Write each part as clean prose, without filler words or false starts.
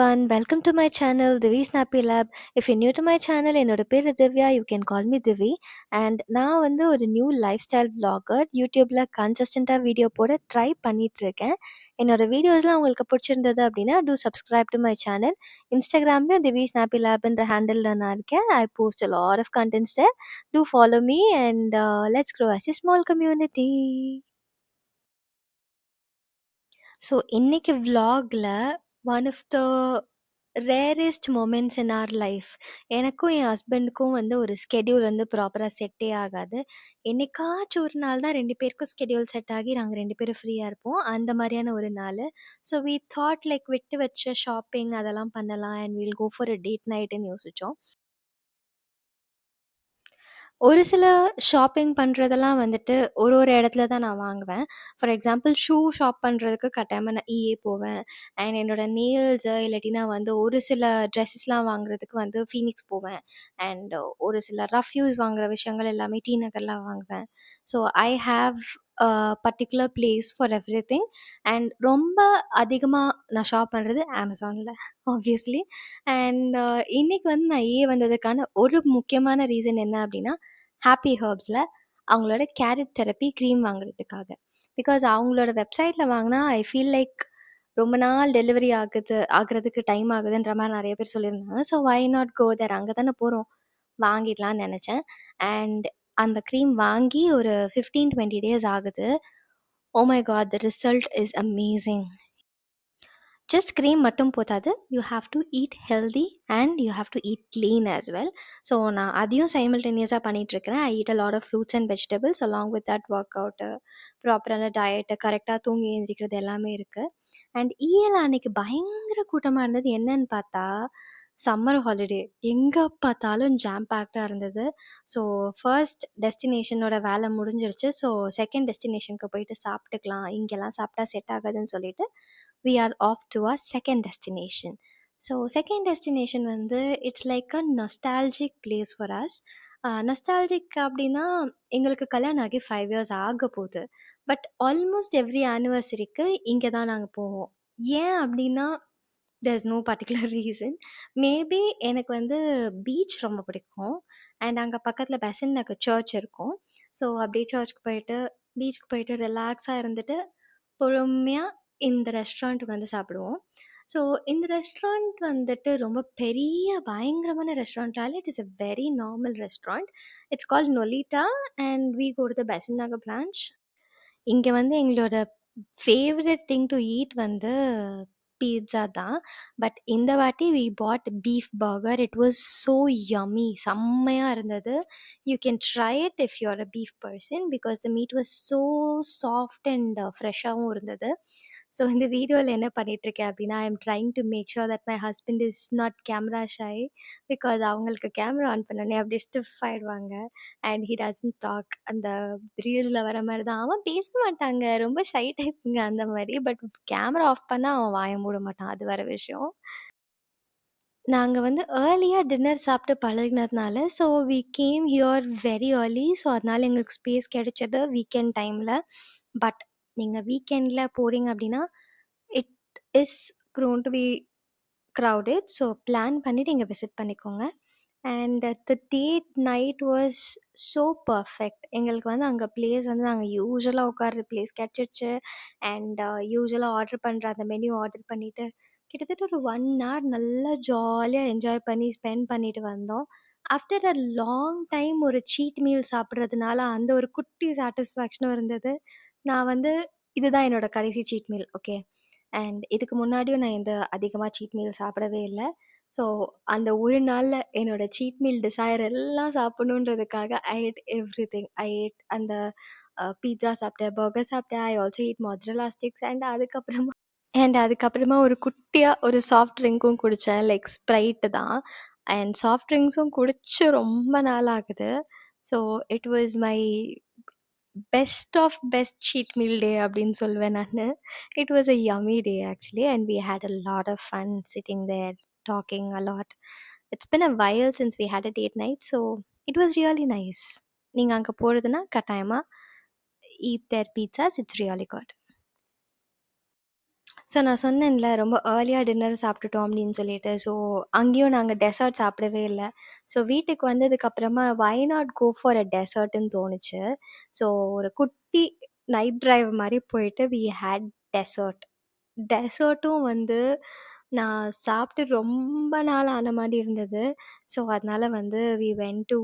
everyone, welcome to my channel Divi Snappy Lab. If you're new to my channel, என்னோட பேரு Divya, you can call me Divi. And நான் வந்து ஒரு new life style vlogger. யூடியூப்ல கன்சிஸ்டண்ட்டாக video போட try பண்ணிட்டு இருக்கேன். என்னோட வீடியோஸ்லாம் உங்களுக்கு பிடிச்சிருந்தது அப்படின்னா do subscribe to my channel. இன்ஸ்டாகிராம்ல Divi Snappy Labன்ற ஹேண்டில் நான் இருக்கேன். I post a lot of contents there. Do follow me and let's grow as a small community. So இன்னைக்கு vlogல one of the rarest moments in our life. எனக்கும் என் ஹஸ்பண்டுக்கும் வந்து ஒரு schedule வந்து ப்ராப்பராக செட்டே ஆகாது. என்னைக்காச்சும் ஒரு நாள் தான் 2 பேருக்கும் ஸ்கெடியூல் செட் ஆகி நாங்கள் 2 பேரும் ஃப்ரீயாக இருப்போம். அந்த மாதிரியான ஒரு நாள். ஸோ வி தாட் லைக் விட்டு வச்ச ஷாப்பிங் அதெல்லாம் பண்ணலாம் and we'll go for a date நைட்டுன்னு யோசித்தோம். ஒரு சில ஷாப்பிங் பண்ணுறதெல்லாம் வந்துட்டு ஒரு இடத்துல தான் நான் வாங்குவேன். ஃபார் எக்ஸாம்பிள் ஷூ ஷாப் பண்ணுறதுக்கு கட்டாயமா நான் EA போவேன். அண்ட் என்னோட நேல்ஸு இல்லாட்டினா வந்து ஒரு சில ட்ரெஸ்ஸஸ்லாம் வாங்குறதுக்கு வந்து ஃபீனிக்ஸ் போவேன். அண்ட் ஒரு சில ரஃப் யூஸ் வாங்குற விஷயங்கள் எல்லாமே டி நகர்லாம் வாங்குவேன். So I have particular place for everything. And ரொம்ப அதிகமா நான் ஷாப் பண்றது Amazonல ஆப்வியஸ்லி. அண்ட் இன்னைக்கு வந்து நான் EA வந்ததுக்கான ஒரு முக்கியமான ரீசன் என்ன அப்படின்னா, ஹாப்பி ஹெர்ப்ஸில் அவங்களோட கேரட் தெரப்பி க்ரீம் வாங்குறதுக்காக. பிகாஸ் அவங்களோட வெப்சைட்டில் வாங்கினா ஐ ஃபீல் லைக் ரொம்ப நாள் டெலிவரி ஆகுறதுக்கு டைம் ஆகுதுன்ற மாதிரி நிறைய பேர் சொல்லியிருந்தாங்க. ஸோ வை நாட் கோ தேர், அங்கே தானே போகிறோம், வாங்கிடலான்னு நினச்சேன். அண்ட் அந்த க்ரீம் வாங்கி ஒரு 15-20 டேஸ் ஆகுது. Oh my God, the result is amazing. Just cream மட்டும் போதாது, you have to eat healthy and you have to eat clean as well. So நான் அதையும் சைமல்டேனியஸாக பண்ணிகிட்ருக்கிறேன். I eat a lot of fruits and vegetables along with that work out, ப்ராப்பரான diet, கரெக்டாக தூங்கி எழுந்திரிக்கிறது எல்லாமே இருக்குது. அண்ட் அன்னைக்கு பயங்கர கூட்டமாக இருந்தது. என்னன்னு பார்த்தா சம்மர் ஹாலிடே, எங்கே பார்த்தாலும் ஜாம் பேக்டாக இருந்தது. ஸோ ஃபர்ஸ்ட் டெஸ்டினேஷனோட வேலை முடிஞ்சிருச்சு. ஸோ செகண்ட் டெஸ்டினேஷனுக்கு போயிட்டு சாப்பிட்டுக்கலாம், இங்கெல்லாம் சாப்பிட்டா செட் ஆகாதுன்னு சொல்லிட்டு we are off to our second destination. So second destination வந்து it's like a nostalgic place for us. Nostalgic அப்படின்னா, எங்களுக்கு கல்யாணம் ஆகி 5 இயர்ஸ் ஆக போகுது. பட் ஆல்மோஸ்ட் எவ்ரி ஆனிவர்சரிக்கு இங்கே தான் நாங்கள் போவோம். ஏன் அப்படின்னா, there is no particular reason. Maybe எனக்கு வந்து பீச் ரொம்ப பிடிக்கும். அண்ட் அங்கே பக்கத்தில் பெசன்ட் நகர் சர்ச் இருக்கும். ஸோ அப்படியே சர்ச்சுக்கு போயிட்டு பீச்சுக்கு போயிட்டு ரிலாக்ஸாக இருந்துட்டு பொறுமையாக இந்த ரெஸ்டாரண்ட்டுக்கு வந்து சாப்பிடுவோம். ஸோ இந்த ரெஸ்டாரண்ட் வந்துட்டு ரொம்ப பெரிய பயங்கரமான ரெஸ்டாரண்ட்டால it is a very normal restaurant. It's called Nolita and we go to the Besant Nagar branch. இங்கே வந்து எங்களோட ஃபேவரட் திங் டு ஈட் வந்து பீட்சா தான். பட் இந்த வாட்டி we bought beef burger. It was so yummy, செம்மையாக இருந்தது. You can try it if you are a beef person because the meat was so soft and ஃப்ரெஷ்ஷாகவும் இருந்தது. So இந்த வீடியோவில் என்ன பண்ணிகிட்ருக்கேன் அப்படின்னா, ஐ am trying to make sure that my husband is not camera shy. Because அவங்களுக்கு camera on பண்ணோடனே அப்படியே ஸ்டிஃப் ஆகிடுவாங்க. And he doesn't talk. அந்த ரீல்ஸில் வர மாதிரி தான், அவன் பேச மாட்டாங்க, ரொம்ப ஷை டைப்புங்க அந்த மாதிரி. பட் கேமரா ஆஃப் பண்ணால் அவன் வாய மூட மாட்டான், அது வேறு விஷயம். நாங்கள் வந்து ஏர்லியாக டின்னர் சாப்பிட்டு பழகினதுனால so we came here very early. So அதனால் எங்களுக்கு ஸ்பேஸ் கிடைச்சது வீக்கெண்ட் டைமில். பட் நீங்கள் வீக்கெண்டில் போகிறீங்க அப்படின்னா it is prone to be crowded. So plan பண்ணிவிட்டு இங்கே விசிட் பண்ணிக்கோங்க. And the date night was so perfect. எங்களுக்கு வந்து அங்கே பிளேஸ் வந்து நாங்கள் யூஸ்வலாக உட்கார்ற பிளேஸ் கிடச்சிருச்சு. அண்ட் யூஸ்வலாக ஆர்டர் பண்ணுற அந்த மெனு ஆர்டர் பண்ணிவிட்டு கிட்டத்தட்ட ஒரு 1 hour நல்லா ஜாலியாக என்ஜாய் பண்ணி ஸ்பெண்ட் பண்ணிட்டு வந்தோம். ஆஃப்டர் அ லாங் டைம் ஒரு சீட் மீல் சாப்பிட்றதுனால அந்த ஒரு குட்டி சாட்டிஸ்ஃபேக்ஷனும் இருந்தது. நான் வந்து இதுதான் என்னோட கடைசி சீட் மீல், ஓகே. அண்ட் இதுக்கு முன்னாடியும் நான் எந்த அதிகமாக சீட் மீல் சாப்பிடவே இல்லை. ஸோ அந்த ஒரு நாளில் என்னோட சீட் மீல் டிசைர் எல்லாம் சாப்பிடணுன்றதுக்காக I ate everything. I ate அந்த பீட்சா சாப்பிட்டேன், பர்கர் சாப்பிட்டேன். I also eat mozzarella sticks. அதுக்கப்புறமா ஒரு குட்டியாக ஒரு சாஃப்ட் ட்ரிங்க்கும் குடித்தேன், லைக் ஸ்ப்ரைட்டு தான். அண்ட் சாஃப்ட் ட்ரிங்க்ஸும் குடிச்சு ரொம்ப நாள் ஆகுது. So it was my best of best cheat meal day அப்படின்னு சொல்வேன் நான். It was a yummy day actually and we had a lot of fun sitting there talking a lot. It's bin a while since we had a date night. So it was really nice. நீங்கள் அங்கே போகிறதுனா கட்டாயமாக eat their pizzas. It's really good. So நான் சொன்னேன்ல, ரொம்ப ஏர்லியா dinner சாப்பிட்டுட்டோம் அப்படின்னு சொல்லிட்டு. So அங்கேயும் நாங்க டெசர்ட் சாப்பிடவே இல்ல. ஸோ வீட்டுக்கு வந்ததுக்கப்புறமா வை நாட் கோ ஃபார் அ டெசர்ட்ன்னு தோணுச்சு. ஸோ ஒரு குட்டி நைட் டிரைவ் மாரி போயிட்டு வி ஹேட் டெசர்ட். டெசர்ட்டும் வந்து நான் சாப்பிட்டு ரொம்ப நாள் ஆன மாரி இருந்தது. ஸோ அதனால வந்து we went to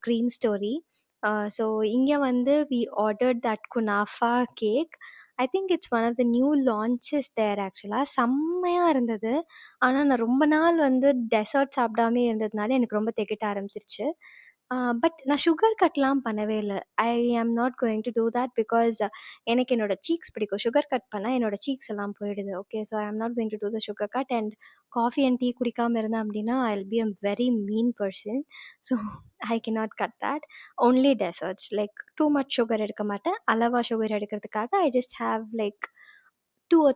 Cream Story. So இங்க வந்து we ordered that kunafa cake. I think it's one of the new launches there ஆக்சுவலா. செம்மையா இருந்தது. ஆனா நான் ரொம்ப நாள் வந்து டெசர்ட் சாப்பிடாமயே இருந்ததுனால எனக்கு ரொம்ப திகட்ட ஆரம்பிச்சிருச்சு. பட் நான் சுகர் கட்லாம் பண்ணவே இல்ல. I am not going to do that because எனக்கு என்னோட சீக்ஸ் பிடிக்கும். சுகர் கட் பண்ணா என்னோட சீக்ஸ் எல்லாம் போயிடுது. Okay. So I am not going to do the sugar cut and coffee and tea குடிக்காம இருந்தேன் அப்படின்னா, I will be a very mean person. So I cannot cut that. Only desserts like too much sugar எடுக்க மாட்டேன். அளவா sugar எடுக்கிறதுக்காக I just have like 2 or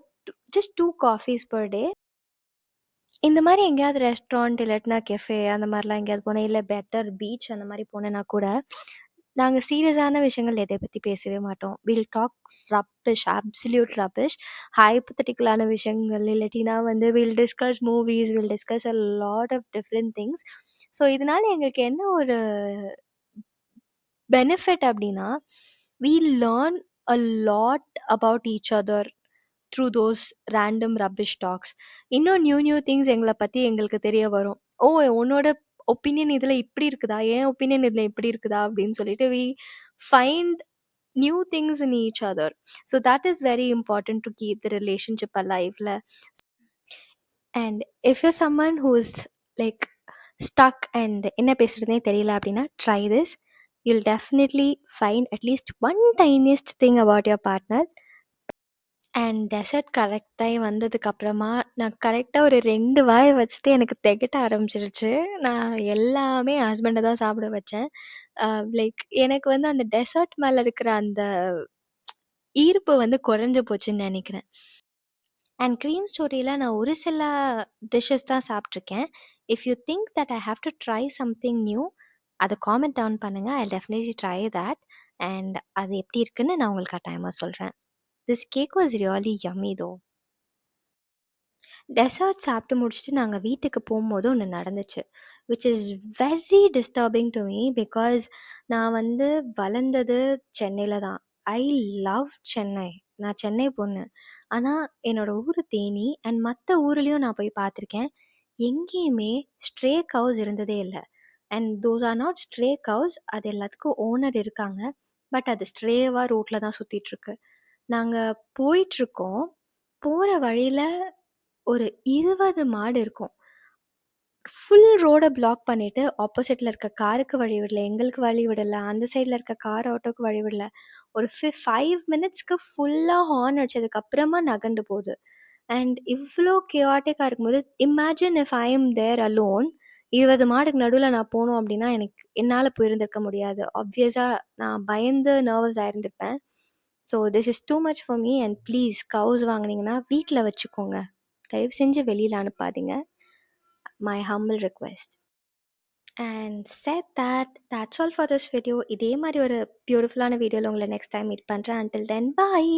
just 2 coffees per day. இந்த மாரி எங்கேயாவது ரெஸ்டாரண்ட் இல்லாட்டினா கெஃபே அந்த மாரிலாம் எங்கேயாவது போனேன், இல்ல பெட்டர் பீச் அந்த மாரி போனேன்னா கூட, நாங்க சீரியஸான விஷயங்கள் எத பத்தி பேசவே மாட்டோம். We'll talk rubbish, absolute rubbish. ஹைப்போதெட்டிக்கலான விஷயங்கள் இல்லாட்டினா வந்து we'll discuss movies, we'll discuss a lot of different things. So இதனால எங்களுக்கு என்ன ஒரு பெனிஃபிட் அப்டின்னா, we learn a lot about each other through those random rubbish talks. இன்னும் நியூ நியூ திங்ஸ் எங்கள பத்தி எங்களுக்கு தெரிய வரும். ஓ! உன்னோட ஒப்பீனியன் இதுல இப்படி இருக்குதா? என் ஒப்பீனியன் இதுல இப்படி இருக்குதா? அப்படின்னு சொல்லிட்டு we find new things in each other. So that is very important to keep the relationship அலைவ்ல. And if you someone who is like stuck and என்ன பேசுறதுனே தெரியல அப்படின்னா, try this. You'll definitely find at least one tiniest thing about your partner. And dessert கரெக்ட்டாயி வந்ததுக்கப்புறமா, நான் கரெக்ட்டா ஒரு 2 வாய் வச்சுட்டு எனக்கு தெகட்ட ஆரம்பிச்சுருச்சு. நான் எல்லாமே என் ஹஸ்பண்ட தான் சாப்பிட வச்சேன். லைக் எனக்கு வந்து அந்த டெசர்ட் மேல இருக்கிற அந்த ஈர்ப்பு வந்து குறைஞ்சு போச்சுன்னு நெனைக்கிறேன். அண்ட் க்ரீம் ஸ்டோரியில நான் ஒரு சில டிஷ்ஷஸ் தான் சாப்பிட்டுருக்கேன். If you think that I have to try something new, அத காமெண்ட் டவுன் பண்ணுங்க. I will definitely try that. And அது எப்படி இருக்குன்னு நான் உங்களுக்கு கட்டாயமா சொல்றேன். This cake was really yummy though. Dessert சாப்பிட்டு முடிச்சுட்டு நாங்க வீட்டுக்கு போம்போது ஒண்ணு நடந்துச்சு. Which is very disturbing to me because நான் வந்து வளர்ந்தது சென்னையில தான். I love Chennai. நான் சென்னை பொண்ணு. ஆனா என்னோட ஊரு தேனி அண்ட் மத்த ஊர்லயும் நான் போய் பார்த்துருக்கேன். எங்கேயுமே ஸ்ட்ரே கவ்ஸ் இருந்ததே இல்ல. And those are not stray curves. அது எல்லாத்துக்கும் ஓனர் இருக்காங்க. பட் அது ஸ்ட்ரேவா ரோட்ல தான் சுத்திட்டு இருக்கு. நாங்க போயிட்டுருக்கோம். போற வழியில ஒரு 20 மாடு இருக்கும். ஃபுல் ரோட பிளாக் பண்ணிட்டு, ஆப்போசிட்ல இருக்க காருக்கு வழி விடல, எங்களுக்கு வழி விடல, அந்த சைட்ல இருக்க கார், ஆட்டோக்கு வழி விடல. ஒரு 5 மினிட்ஸ்க்கு ஃபுல்லா ஹார்ன் அடிச்சதுக்கு அப்புறமா நகண்டு போகுது. அண்ட் இவ்ளோ கியாட்டிக்கா இருக்கும்போது, imagine if I am there alone. 20 மாடுக்கு நடுவுல நான் போனோம் அப்டின்னா, என்னால போயிருந்திருக்க முடியாது. ஆப்வியஸா நான் பயந்து நர்வஸ் ஆயிருந்திருப்பேன். So this is too much for me and please cows வாங்குனீங்கன்னா, வீட்ல வச்சுக்கோங்க. தயவு செஞ்சு வெளியில அனுப்பாதீங்க. My humble request. And said that that's all for this video. இதே மாதிரி ஒரு பியூட்டிஃபுல்லான வீடியோவில் உங்களை நெக்ஸ்ட் டைம் மீட் பண்ணுறேன். அன்டில் தென் பாய்.